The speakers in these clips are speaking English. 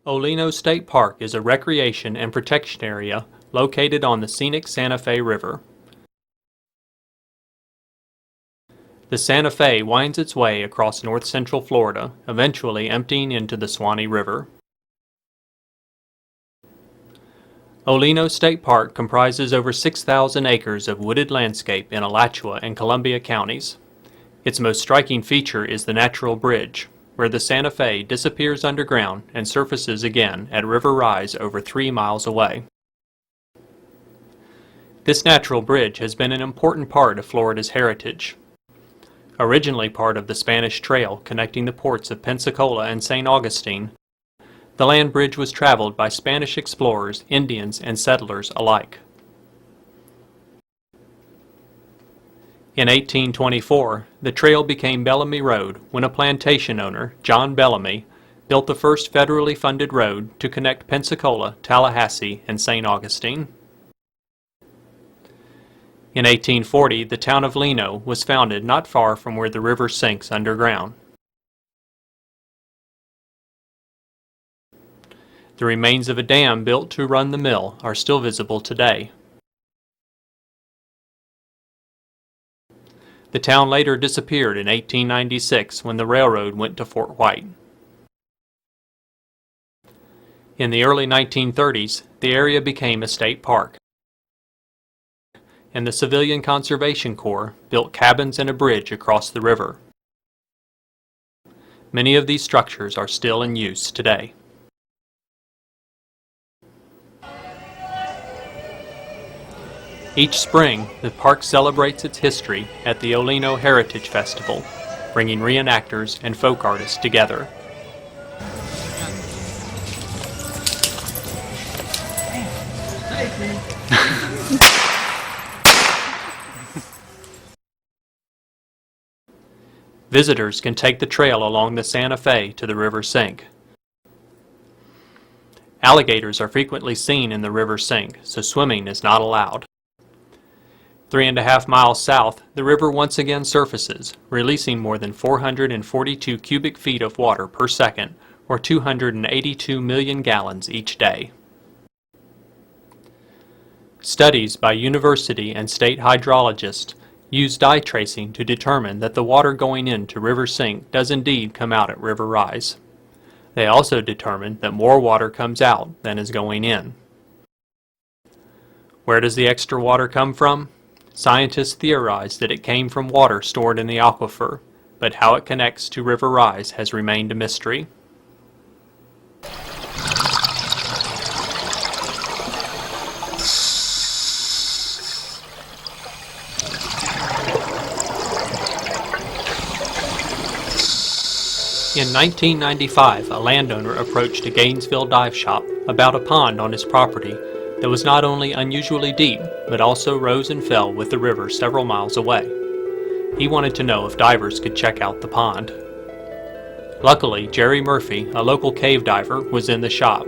Olino State Park is a recreation and protection area located on the scenic Santa Fe River. The Santa Fe winds its way across north-central Florida, eventually emptying into the Suwannee River. Olino State Park comprises over 6,000 acres of wooded landscape in Alachua and Columbia counties. Its most striking feature is the natural bridge, where the Santa Fe disappears underground and surfaces again at river rise over 3 miles away. This natural bridge has been an important part of Florida's heritage. Originally part of the Spanish Trail connecting the ports of Pensacola and St. Augustine, the land bridge was traveled by Spanish explorers, Indians, and settlers alike. In 1824, the trail became Bellamy Road when a plantation owner, John Bellamy, built the first federally funded road to connect Pensacola, Tallahassee, and St. Augustine. In 1840, the town of Leno was founded not far from where the river sinks underground. The remains of a dam built to run the mill are still visible today. The town later disappeared in 1896 when the railroad went to Fort White. In the early 1930s, the area became a state park, and the Civilian Conservation Corps built cabins and a bridge across the river. Many of these structures are still in use today. Each spring, the park celebrates its history at the Olino Heritage Festival, bringing reenactors and folk artists together. Visitors can take the trail along the Santa Fe to the river sink. Alligators are frequently seen in the river sink, so swimming is not allowed. 3.5 miles south, the river once again surfaces, releasing more than 442 cubic feet of water per second, or 282 million gallons each day. Studies by university and state hydrologists use dye tracing to determine that the water going into river sink does indeed come out at river rise. They also determine that more water comes out than is going in. Where does the extra water come from? Scientists theorize that it came from water stored in the aquifer, but how it connects to river rise has remained a mystery. In 1995, a landowner approached a Gainesville dive shop about a pond on his property that was not only unusually deep, but also rose and fell with the river several miles away. He wanted to know if divers could check out the pond. Luckily, Jerry Murphy, a local cave diver, was in the shop.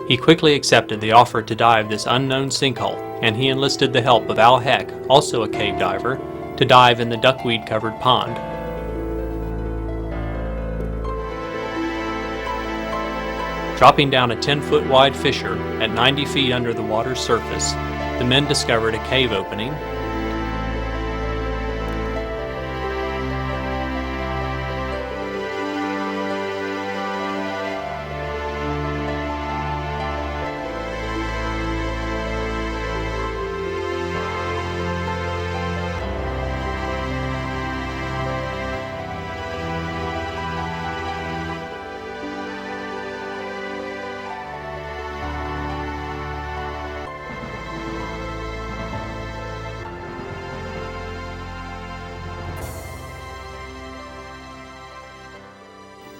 He quickly accepted the offer to dive this unknown sinkhole, and he enlisted the help of Al Heck, also a cave diver, to dive in the duckweed-covered pond. Dropping down a 10-foot wide fissure at 90 feet under the water's surface, the men discovered a cave opening.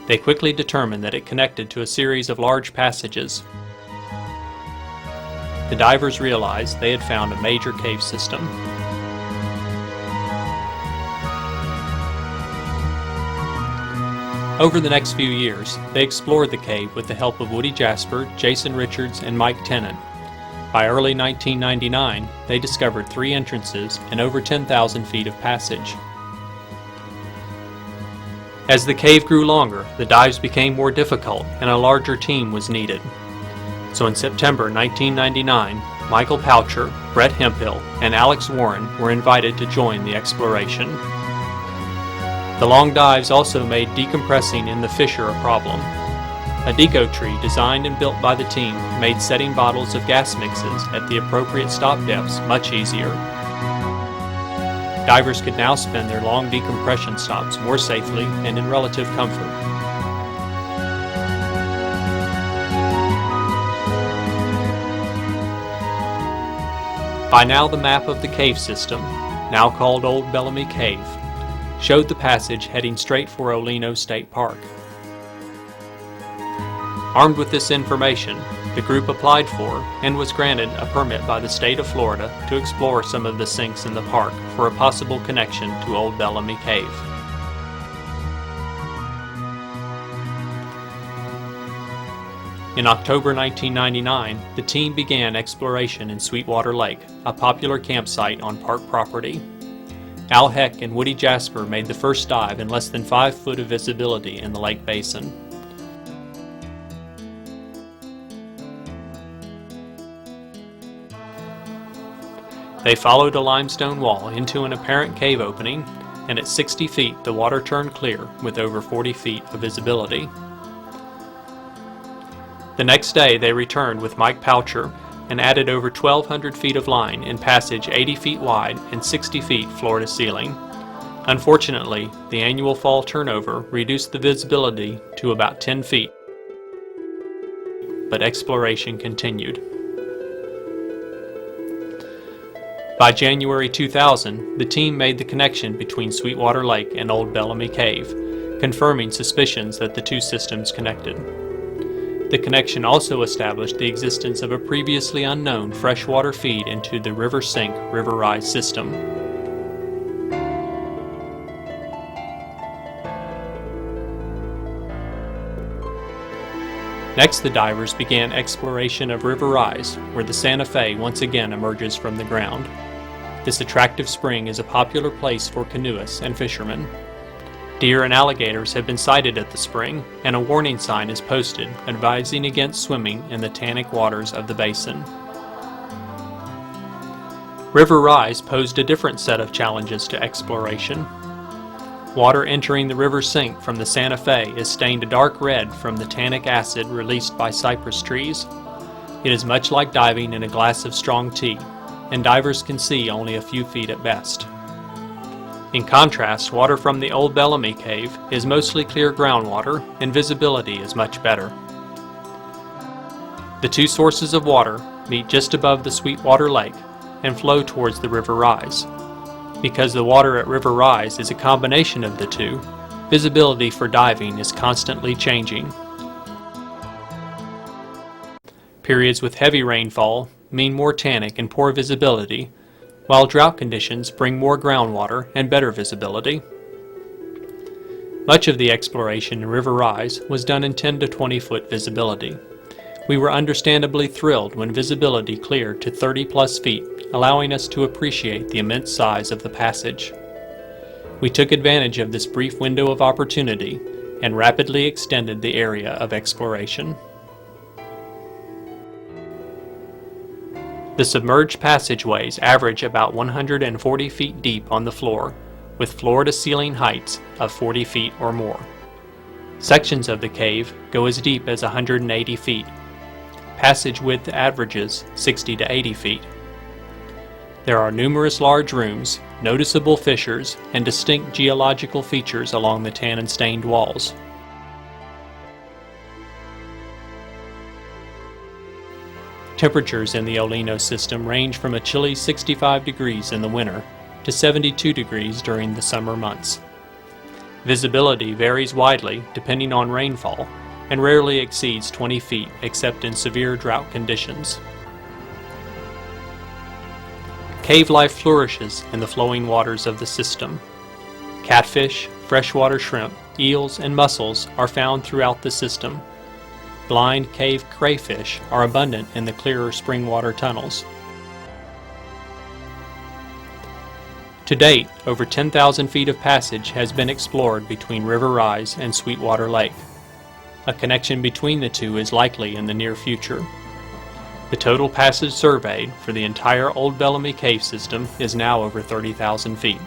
They quickly determined that it connected to a series of large passages. The divers realized they had found a major cave system. Over the next few years, they explored the cave with the help of Woody Jasper, Jason Richards, and Mike Tennant. By early 1999, they discovered 3 entrances and over 10,000 feet of passage. As the cave grew longer, the dives became more difficult and a larger team was needed. So in September 1999, Michael Poucher, Brett Hemphill, and Alex Warren were invited to join the exploration. The long dives also made decompressing in the fissure a problem. A deco tree designed and built by the team made setting bottles of gas mixes at the appropriate stop depths much easier. Divers could now spend their long decompression stops more safely and in relative comfort. By now the map of the cave system, now called Old Bellamy Cave, showed the passage heading straight for Olino State Park. Armed with this information, the group applied for and was granted a permit by the state of Florida to explore some of the sinks in the park for a possible connection to Old Bellamy Cave. In October 1999, the team began exploration in Sweetwater Lake, a popular campsite on park property. Al Heck and Woody Jasper made the first dive in less than 5 foot of visibility in the lake basin. They followed a limestone wall into an apparent cave opening, and at 60 feet the water turned clear with over 40 feet of visibility. The next day they returned with Mike Poucher and added over 1,200 feet of line in passage 80 feet wide and 60 feet floor to ceiling. Unfortunately, the annual fall turnover reduced the visibility to about 10 feet, but exploration continued. By January 2000, the team made the connection between Sweetwater Lake and Old Bellamy Cave, confirming suspicions that the two systems connected. The connection also established the existence of a previously unknown freshwater feed into the River Sink River Rise system. Next, the divers began exploration of River Rise, where the Santa Fe once again emerges from the ground. This attractive spring is a popular place for canoeists and fishermen. Deer and alligators have been sighted at the spring, and a warning sign is posted advising against swimming in the tannic waters of the basin. River Rise posed a different set of challenges to exploration. Water entering the river sink from the Santa Fe is stained a dark red from the tannic acid released by cypress trees. It is much like diving in a glass of strong tea, and divers can see only a few feet at best. In contrast, water from the Old Bellamy Cave is mostly clear groundwater, and visibility is much better. The two sources of water meet just above the Sweetwater Lake and flow towards the River Rise. Because the water at River Rise is a combination of the two, visibility for diving is constantly changing. Periods with heavy rainfall mean more tannic and poor visibility, while drought conditions bring more groundwater and better visibility. Much of the exploration in River Rise was done in 10 to 20 foot visibility. We were understandably thrilled when visibility cleared to 30 plus feet, allowing us to appreciate the immense size of the passage. We took advantage of this brief window of opportunity and rapidly extended the area of exploration. The submerged passageways average about 140 feet deep on the floor, with floor-to-ceiling heights of 40 feet or more. Sections of the cave go as deep as 180 feet. Passage width averages 60 to 80 feet. There are numerous large rooms, noticeable fissures, and distinct geological features along the tannin-stained walls. Temperatures in the Olino system range from a chilly 65 degrees in the winter to 72 degrees during the summer months. Visibility varies widely depending on rainfall and rarely exceeds 20 feet except in severe drought conditions. Cave life flourishes in the flowing waters of the system. Catfish, freshwater shrimp, eels, and mussels are found throughout the system. Blind cave crayfish are abundant in the clearer spring water tunnels. To date, over 10,000 feet of passage has been explored between River Rise and Sweetwater Lake. A connection between the two is likely in the near future. The total passage surveyed for the entire Old Bellamy cave system is now over 30,000 feet.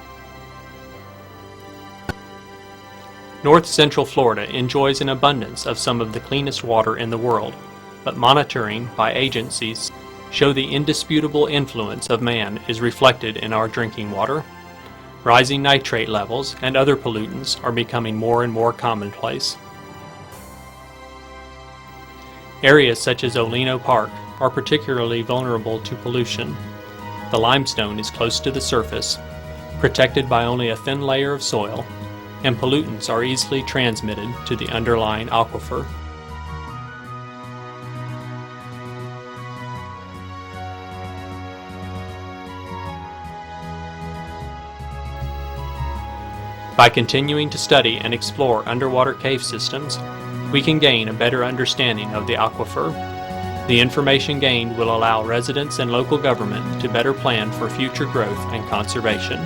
North Central Florida enjoys an abundance of some of the cleanest water in the world, but monitoring by agencies show the indisputable influence of man is reflected in our drinking water. Rising nitrate levels and other pollutants are becoming more and more commonplace. Areas such as Olino Park are particularly vulnerable to pollution. The limestone is close to the surface, protected by only a thin layer of soil, and pollutants are easily transmitted to the underlying aquifer. By continuing to study and explore underwater cave systems, we can gain a better understanding of the aquifer. The information gained will allow residents and local government to better plan for future growth and conservation.